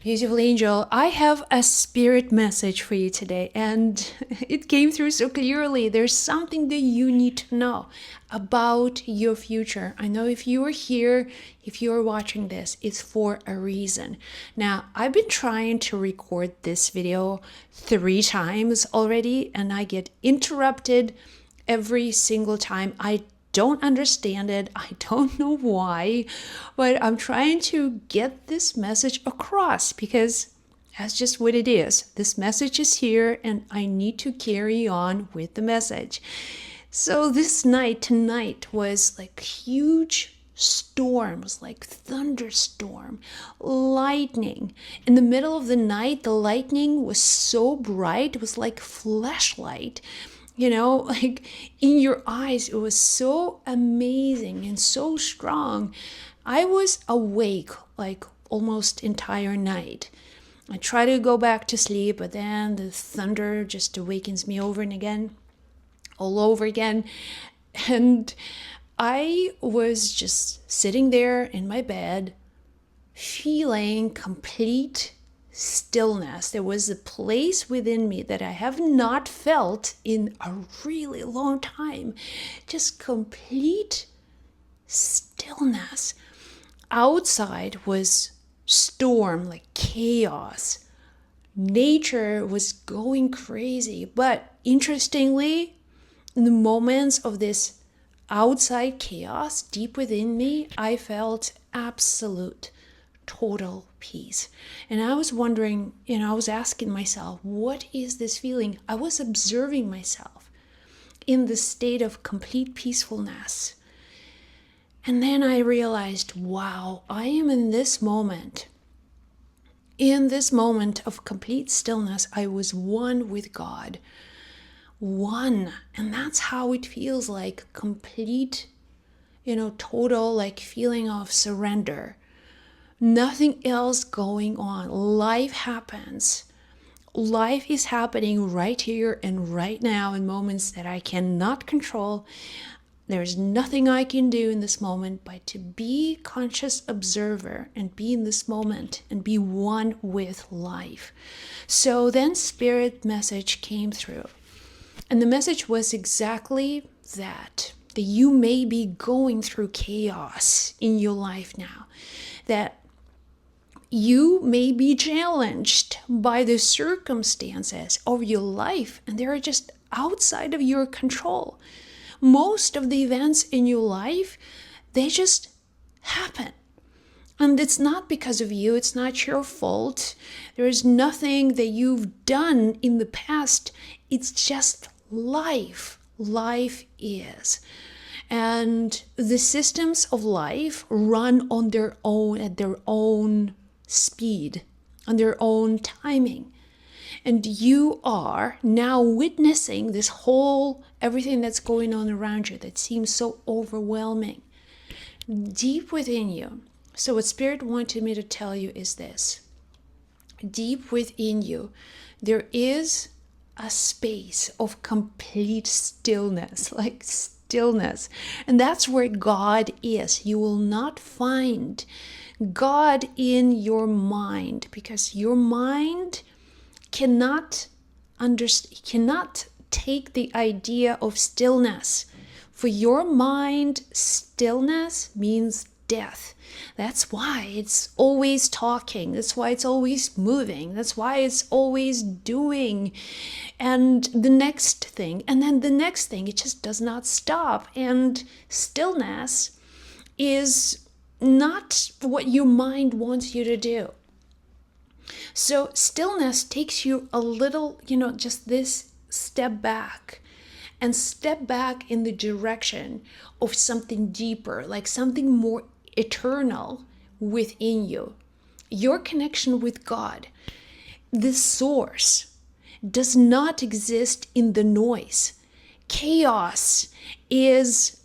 Beautiful angel, I have a spirit message for you today, and it came through so clearly. There's something that you need to know about your future. I know if you are here, if you are watching this, it's for a reason. Now, I've been trying to record this video 3 times already, and I get interrupted every single time. I don't understand it. I don't know why, but I'm trying to get this message across because that's just what it is. This message is here and I need to carry on with the message. So tonight was like huge storms, like thunderstorm, lightning. In the middle of the night, the lightning was so bright, it was like flashlight. Like in your eyes, it was so amazing and so strong. I was awake like almost entire night. I try to go back to sleep, but then the thunder just awakens me all over again. And I was just sitting there in my bed, feeling complete stillness. There was a place within me that I have not felt in a really long time. Just complete stillness. Outside was storm, like chaos. Nature was going crazy. But interestingly, in the moments of this outside chaos, deep within me, I felt absolute total peace. And I was wondering, I was asking myself, what is this feeling? I was observing myself in the state of complete peacefulness. And then I realized, wow, I am in this moment. In this moment of complete stillness, I was one with God. One. And that's how it feels like, complete, total, like feeling of surrender. Nothing else going on. Life happens. Life is happening right here and right now in moments that I cannot control. There's nothing I can do in this moment but to be conscious observer and be in this moment and be one with life. So then spirit message came through. And the message was exactly that you may be going through chaos in your life now. That you may be challenged by the circumstances of your life, and they're just outside of your control. Most of the events in your life, they just happen. And it's not because of you, it's not your fault. There is nothing that you've done in the past. It's just life. Life is. And the systems of life run on their own, at their own speed, on their own timing. And you are now witnessing this whole, everything that's going on around you that seems so overwhelming, deep within you. So what Spirit wanted me to tell you is this. Deep within you, there is a space of complete stillness, like stillness. And that's where God is. You will not find God in your mind, because your mind cannot take the idea of stillness. For your mind, stillness means death. That's why it's always talking. That's why it's always moving. That's why it's always doing. And the next thing, and then the next thing, it just does not stop. And stillness is not what your mind wants you to do. So stillness takes you a little, just this step back, and step back in the direction of something deeper, like something more eternal within you. Your connection with God, the source, does not exist in the noise. Chaos is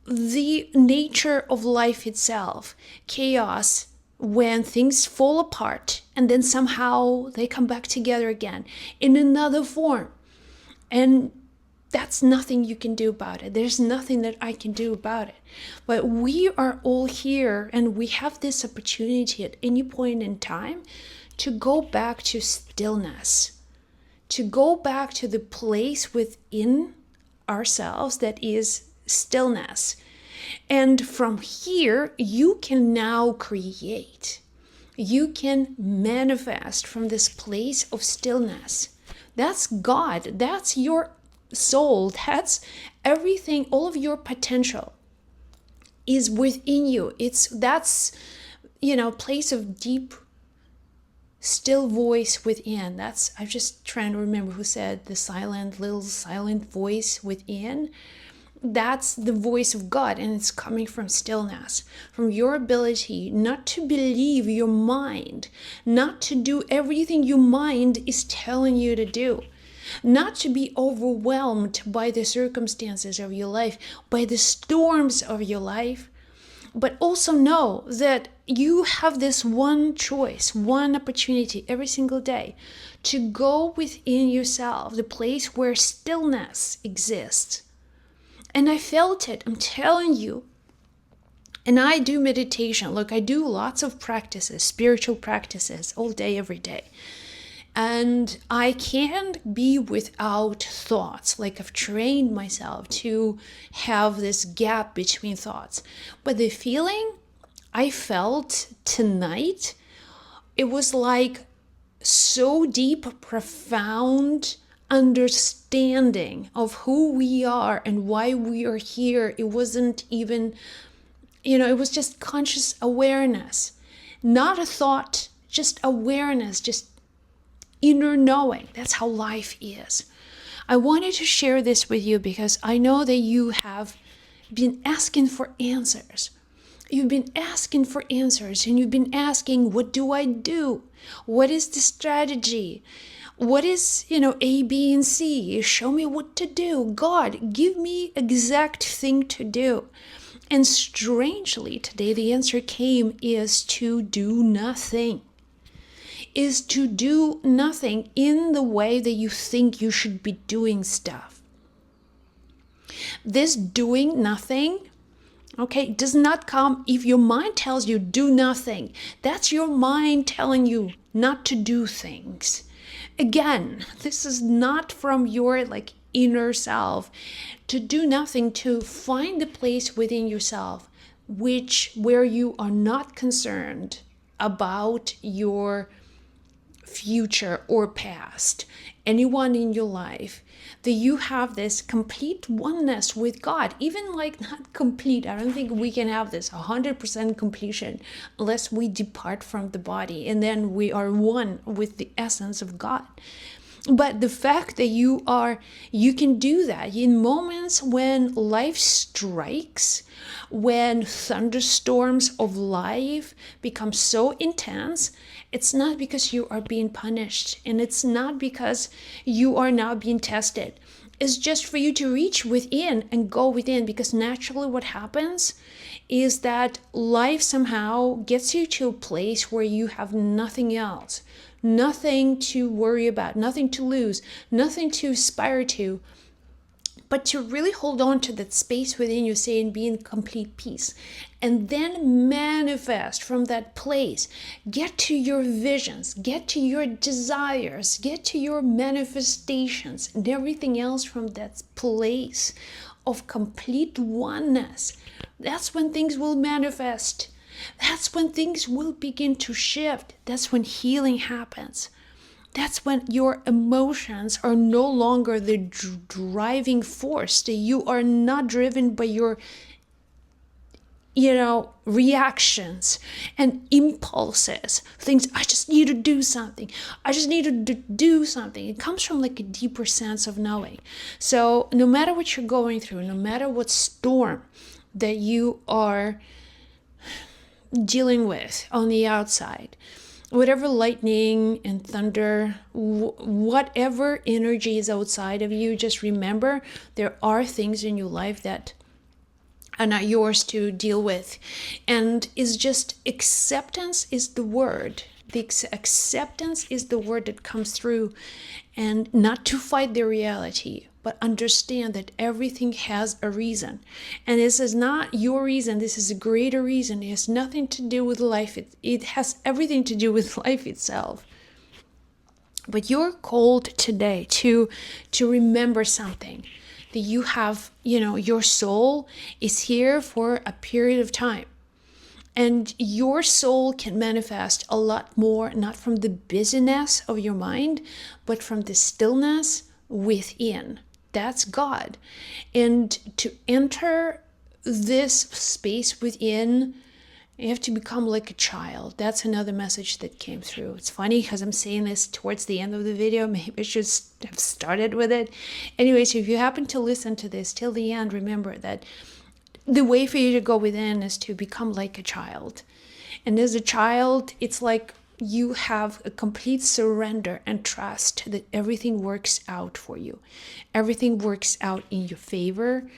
the nature of life itself. Chaos, when things fall apart and then somehow they come back together again in another form. And that's nothing you can do about it. There's nothing that I can do about it. But we are all here, and we have this opportunity at any point in time to go back to stillness, to go back to the place within ourselves that is stillness. And from here, you can now create. You can manifest from this place of stillness. That's God. That's your soul. That's everything. All of your potential is within you. That's place of deep, still voice within. I'm just trying to remember who said the little silent voice within. That's the voice of God, and it's coming from stillness, from your ability not to believe your mind, not to do everything your mind is telling you to do, not to be overwhelmed by the circumstances of your life, by the storms of your life, but also know that you have this one choice, one opportunity every single day to go within yourself, the place where stillness exists. And I felt it, I'm telling you. And I do meditation. Look, I do lots of practices, spiritual practices, all day, every day. And I can't be without thoughts. Like, I've trained myself to have this gap between thoughts. But the feeling I felt tonight, it was like so deep, profound understanding of who we are and why we are here. It wasn't even, it was just conscious awareness, not a thought, just awareness, just inner knowing. That's how life is. I wanted to share this with you because I know that you have been asking for answers. You've been asking for answers, and you've been asking, what do I do? What is the strategy? What is, A, B, and C? Show me what to do. God, give me exact thing to do. And strangely, today the answer came is to do nothing. Is to do nothing in the way that you think you should be doing stuff. This doing nothing, does not come if your mind tells you do nothing. That's your mind telling you not to do things. Again, this is not from your inner self. To do nothing, to find the place within yourself where you are not concerned about your future or past, anyone in your life, that you have this complete oneness with God. Even not complete, I don't think we can have this 100% completion unless we depart from the body, and then we are one with the essence of God. But the fact that you can do that in moments when life strikes, when thunderstorms of life become so intense, it's not because you are being punished, and it's not because you are now being tested. It's just for you to reach within and go within, because naturally what happens is that life somehow gets you to a place where you have nothing else, nothing to worry about, nothing to lose, nothing to aspire to, but to really hold on to that space within you, say, and be in complete peace. And then manifest from that place. Get to your visions, get to your desires, get to your manifestations, and everything else from that place of complete oneness. That's when things will manifest. That's when things will begin to shift. That's when healing happens. That's when your emotions are no longer the driving force, that you are not driven by your, reactions and impulses. Things, I just need to do something. I just need to do something. It comes from a deeper sense of knowing. So no matter what you're going through, no matter what storm that you are dealing with on the outside, whatever lightning and thunder, whatever energy is outside of you, just remember there are things in your life that are not yours to deal with. And it's just acceptance is the word. The acceptance is the word that comes through, and not to fight the reality, but understand that everything has a reason. And this is not your reason, this is a greater reason. It has nothing to do with life, it has everything to do with life itself. But you're called today to remember something, that you have, your soul is here for a period of time. And your soul can manifest a lot more, not from the busyness of your mind, but from the stillness within. That's God. And to enter this space within, you have to become like a child. That's another message that came through. It's funny because I'm saying this towards the end of the video. Maybe I should have started with it. Anyways, if you happen to listen to this till the end, remember that the way for you to go within is to become like a child. And as a child, it's like you have a complete surrender and trust that everything works out for you. Everything works out in your favor.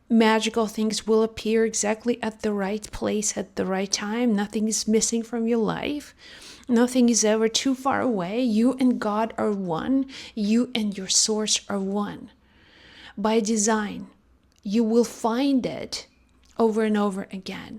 Magical things will appear exactly at the right place at the right time. Nothing is missing from your life. Nothing is ever too far away. You and God are one. You and your source are one. By design, you will find it over and over again.